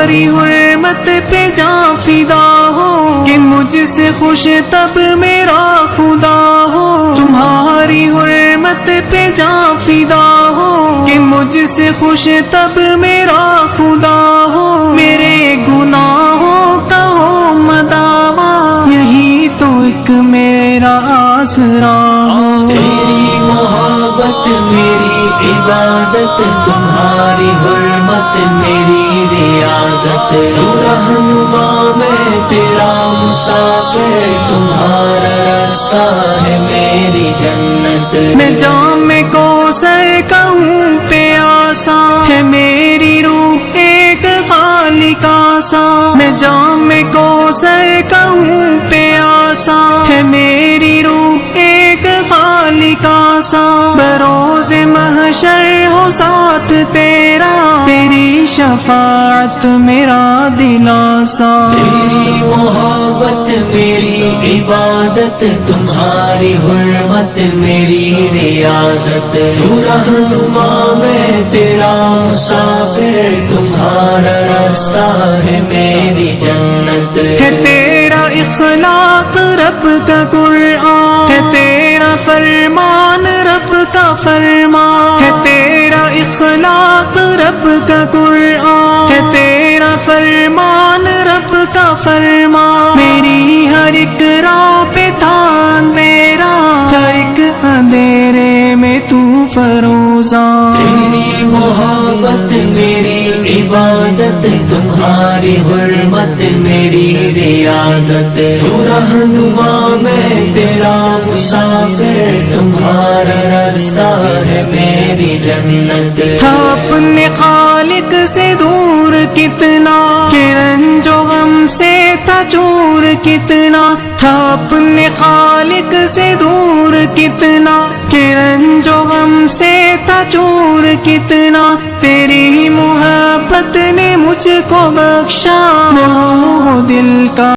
تمہاری حرمت پہ جاں فدا ہو کہ مجھ سے خوش تب میرا خدا ہو، تمہاری حرمت پہ جاں فدا ہو کہ مجھ سے خوش تب میرا خدا ہو، میرے گناہوں کا ہو مداوا یہی تو ایک میرا آسرا ہو۔ تیری محبت میری عبادت، تمہاری حرمت میری ریاضت، تو رہنما میں تیرا مسافر، تمہارا راستہ ہے میری جنت۔ میں جام کوثر کا ہوں پیاسا ہے میری روح ایک خالی کاسا، میں جام کوثر کا ہوں پیاسا ہے میری روح ایک خالی کاسا، بروز محشر ہو ساتھ تیرا، تیری شفاعت میرا دلاسا۔ تیری محبت میری عبادت، تمہاری حرمت میری ریاضت، تو رہنما میں تیرا مسافر، تمہارا راستہ ہے میری جنت۔ ہے تیرا اخلاق رب کا قرآن، ہے تیرا فرمان رب کا فرمان، ہے تیرا اخلاق رب کا قرآن، ہے تیرا فرمان رب کا فرمان، میری ہر ایک راہ پہ تھا اندھیرا، ہر ایک اندھیرے میں تو فروزاں۔ تیری محبت میری عبادت، تمہاری حرمت میری ریاضت، تو رہنما میں تیرا مسافر، تمہارا راستہ ہے میری جنت۔ تھا اپنے خالق سے دور کتنا، کہ رنج و غم سے تھا چور کتنا، تھا اپنے خالق سے دور کتنا، کہ رنج و غم سے تھا چور کتنا، تیری محبت نے مجھ کو بخشا، وہ دل کا